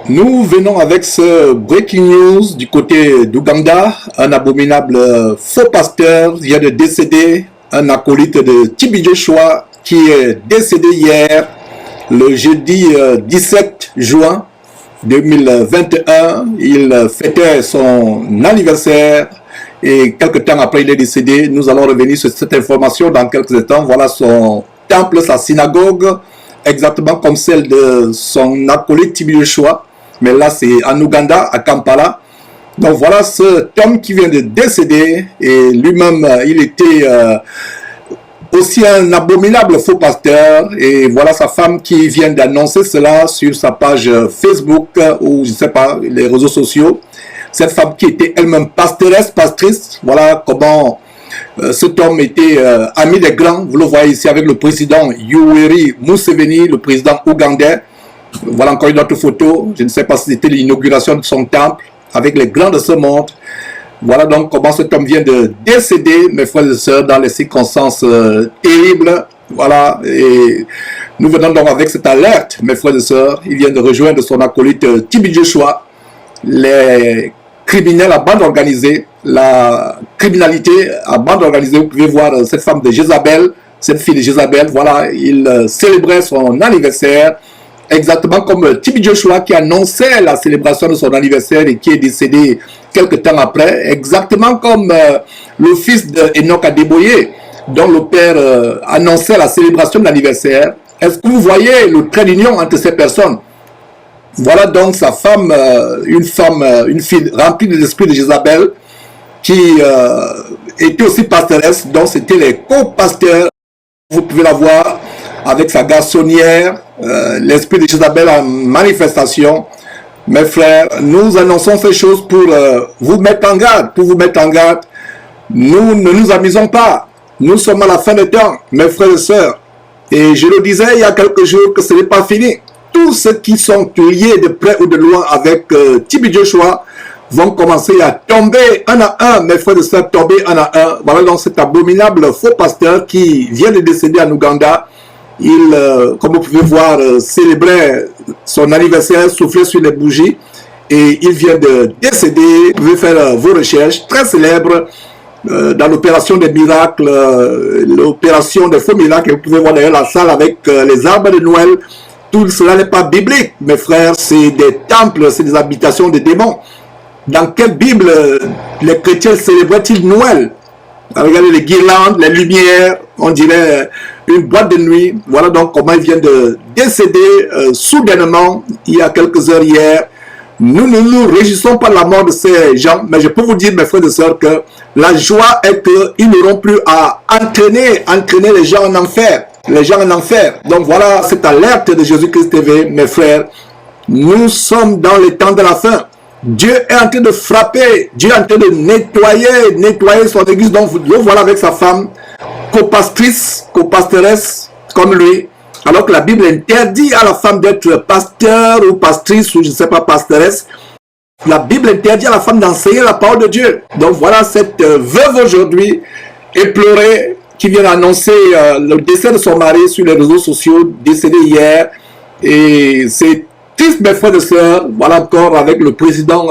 Nous venons avec ce breaking news du côté d'Ouganda. Un abominable faux pasteur vient de décéder, un acolyte de TB Joshua qui est décédé hier, le jeudi 17 juin 2021. Il fêtait son anniversaire et quelques temps après il est décédé. Nous allons revenir sur cette information dans quelques instants. Voilà son temple, sa synagogue, exactement comme celle de son acolyte TB Joshua. Mais là, c'est en Ouganda, à Kampala. Donc voilà cet homme qui vient de décéder. Et lui-même, il était aussi un abominable faux pasteur. Et voilà sa femme qui vient d'annoncer cela sur sa page Facebook ou je ne sais pas, les réseaux sociaux. Cette femme qui était elle-même pastrice. Voilà comment cet homme était ami des grands. Vous le voyez ici avec le président Yoweri Museveni, le président ougandais. Voilà encore une autre photo. Je ne sais pas si c'était l'inauguration de son temple avec les grands de ce monde. Voilà donc comment cet homme vient de décéder, mes frères et sœurs, dans les circonstances terribles. Voilà, et nous venons donc avec cette alerte, mes frères et sœurs. Il vient de rejoindre son acolyte TB Joshua. Les criminels à bande organisée, la criminalité à bande organisée. Vous pouvez voir cette femme de Jézabel, cette fille de Jézabel. Voilà, il célébrait son anniversaire. Exactement comme TB Joshua qui annonçait la célébration de son anniversaire et qui est décédé quelques temps après. Exactement comme le fils d'Enoch Adeboye, dont le père annonçait la célébration de l'anniversaire. Est-ce que vous voyez le trait d'union entre ces personnes? Voilà donc sa femme, une fille remplie de l'esprit de Jézabel, qui était aussi pastoresse, donc c'était les co-pasteurs. Vous pouvez la voir avec sa garçonnière, l'esprit de Jézabel en manifestation. Mes frères, nous annonçons ces choses pour vous mettre en garde, Nous ne nous amusons pas. Nous sommes à la fin des temps, mes frères et sœurs. Et je le disais il y a quelques jours que ce n'est pas fini. Tous ceux qui sont liés de près ou de loin avec TB Joshua vont commencer à tomber un à un, mes frères et sœurs, tomber un à un. Voilà donc cet abominable faux pasteur qui vient de décéder en Ouganda. Il, comme vous pouvez voir, célébrait son anniversaire, soufflait sur les bougies et il vient de décéder. Vous pouvez faire vos recherches, très célèbre dans l'opération des miracles, l'opération des faux miracles. Vous pouvez voir d'ailleurs la salle avec les arbres de Noël. Tout cela n'est pas biblique, mes frères, c'est des temples, c'est des habitations de démons. Dans quelle Bible les chrétiens célébraient-ils Noël? Regardez les guirlandes, les lumières, on dirait une boîte de nuit. Voilà donc comment il vient de décéder soudainement, il y a quelques heures hier. Nous ne nous réjouissons pas de la mort de ces gens, mais je peux vous dire, mes frères et sœurs, que la joie est qu'ils n'auront plus à entraîner les gens en enfer. Donc voilà cette alerte de Jésus-Christ TV, mes frères. Nous sommes dans les temps de la fin. Dieu est en train de frapper, Dieu est en train de nettoyer son église. Donc le voilà avec sa femme, co-pastoresse comme lui. Alors que la Bible interdit à la femme d'être pasteur ou pastrice ou je ne sais pas, pastoresse. La Bible interdit à la femme d'enseigner la parole de Dieu. Donc voilà cette veuve aujourd'hui, éplorée, qui vient d'annoncer le décès de son mari sur les réseaux sociaux, décédé hier. Et c'est triste, mes frères et sœurs. Voilà encore avec le président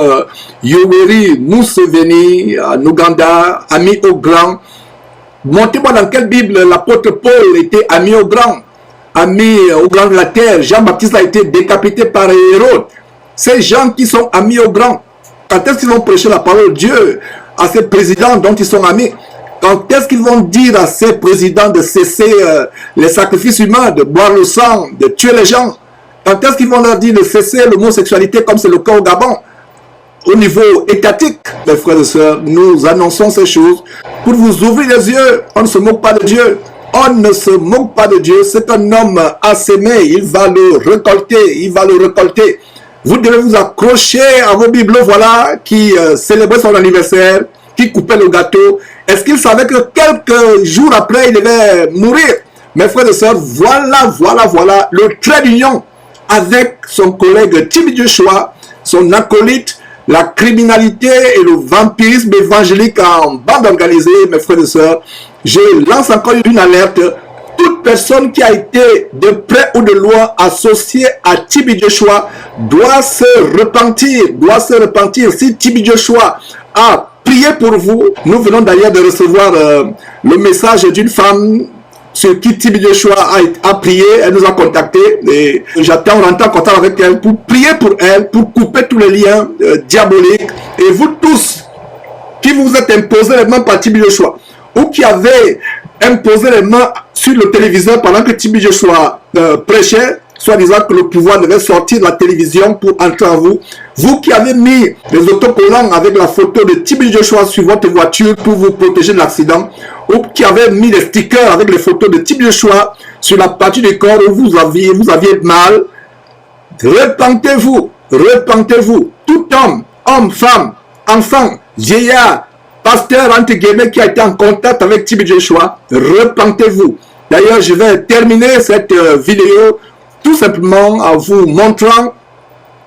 Yoweri Museveni en Ouganda, ami au grand. Montrez-moi dans quelle Bible l'apôtre Paul était ami au grand de la terre. Jean-Baptiste a été décapité par Hérode. Ces gens qui sont amis au grand, quand est-ce qu'ils vont prêcher la parole de Dieu à ces présidents dont ils sont amis? Quand est-ce qu'ils vont dire à ces présidents de cesser les sacrifices humains, de boire le sang, de tuer les gens? Quand est-ce qu'ils vont leur dire de cesser l'homosexualité comme c'est le cas au Gabon? Au niveau étatique, mes frères et sœurs, nous annonçons ces choses pour vous ouvrir les yeux. On ne se moque pas de Dieu. On ne se moque pas de Dieu. C'est un homme à s'aimer. Il va le récolter. Vous devez vous accrocher à vos bibelots, voilà, qui célébraient son anniversaire, qui coupaient le gâteau. Est-ce qu'il savait que quelques jours après, il devait mourir? Mes frères et sœurs, voilà le trait d'union avec son collègue TB Joshua, son acolyte, la criminalité et le vampirisme évangélique en bande organisée, mes frères et sœurs. Je lance encore une alerte. toute personne qui a été de près ou de loin associée à TB Joshua doit se repentir. Si TB Joshua a prié pour vous, nous venons d'ailleurs de recevoir le message d'une femme sur qui TB Joshua a prié. Elle nous a contactés et j'attends rentrer en contact avec elle pour prier pour elle, pour couper tous les liens diaboliques. Et vous tous qui vous êtes imposés les mains par TB Joshua ou qui avez imposé les mains sur le téléviseur pendant que TB Joshua prêchait, soi-disant que le pouvoir devait sortir de la télévision pour entrer en vous. Vous qui avez mis des autocollants avec la photo de TB Joshua sur votre voiture pour vous protéger de l'accident, ou qui avez mis des stickers avec les photos de TB Joshua sur la partie du corps où vous aviez mal, repentez-vous, tout homme, femme, enfant, vieillard, pasteur entre guillemets qui a été en contact avec TB Joshua, repentez-vous. D'ailleurs, je vais terminer cette vidéo tout simplement en vous montrant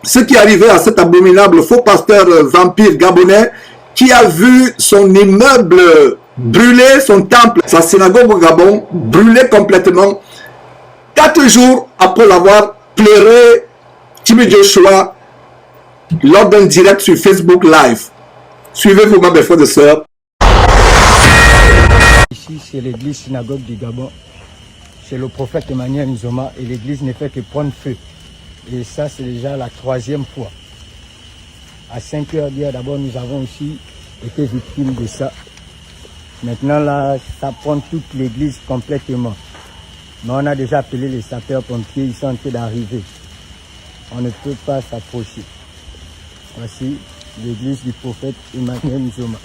ce qui est arrivé à cet abominable faux pasteur vampire gabonais qui a vu son immeuble brûler, son temple, sa synagogue au Gabon, brûler complètement 4 jours après l'avoir pleuré TB Joshua lors d'un direct sur Facebook Live. Suivez-vous, mes frères et sœurs. Ici, c'est l'église synagogue du Gabon. C'est le prophète Emmanuel Nzoma et l'église ne fait que prendre feu. Et ça, c'est déjà la 3e fois. À 5 heures d'hier, d'abord, nous avons aussi été victimes de ça. Maintenant, là, ça prend toute l'église complètement. Mais on a déjà appelé les sapeurs-pompiers, ils sont en train d'arriver. On ne peut pas s'approcher. Voici l'église du prophète Emmanuel Nzoma.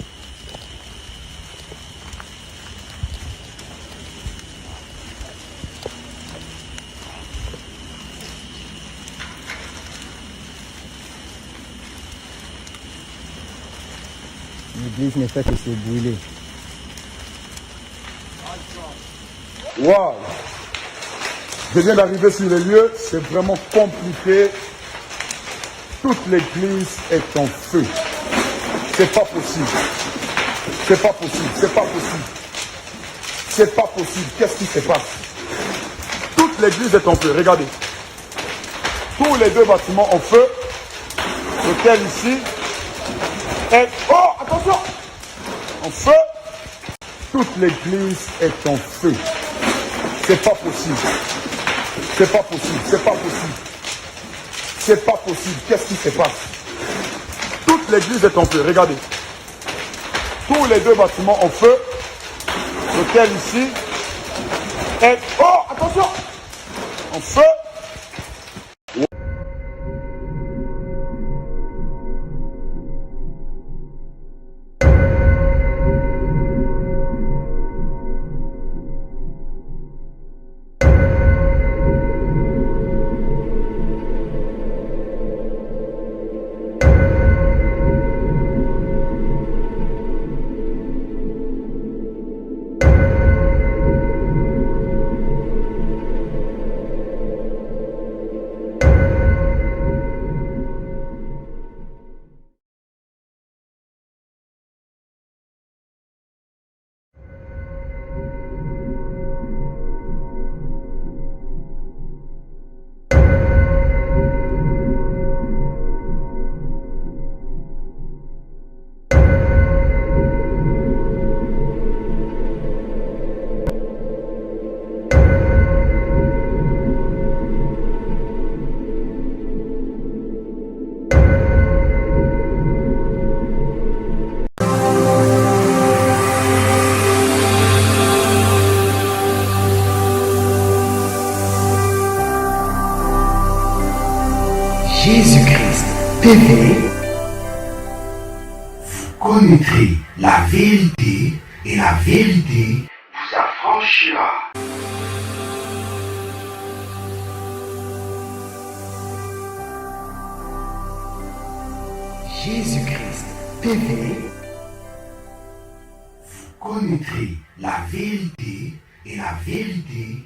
L'église ne fait que se brûler. Waouh! Je viens d'arriver sur les lieux, c'est vraiment compliqué. Toute l'église est en feu. C'est pas possible. C'est pas possible. C'est pas possible. C'est pas possible. Qu'est-ce qui se passe? Toute l'église est en feu. Regardez. Tous les 2 bâtiments en feu. L'hôtel ici. Et... oh, attention! En feu. Toute l'église est en feu. C'est pas possible. C'est pas possible. C'est pas possible. C'est pas possible. Qu'est-ce qui se passe? Toute l'église est en feu. Regardez. Tous les 2 bâtiments en feu. L'hôtel ici. Et... oh, attention! En feu. Jésus-Christ TV, vous connaîtrez la vérité et la vérité vous affranchira. Jésus-Christ TV, vous connaîtrez la vérité et la vérité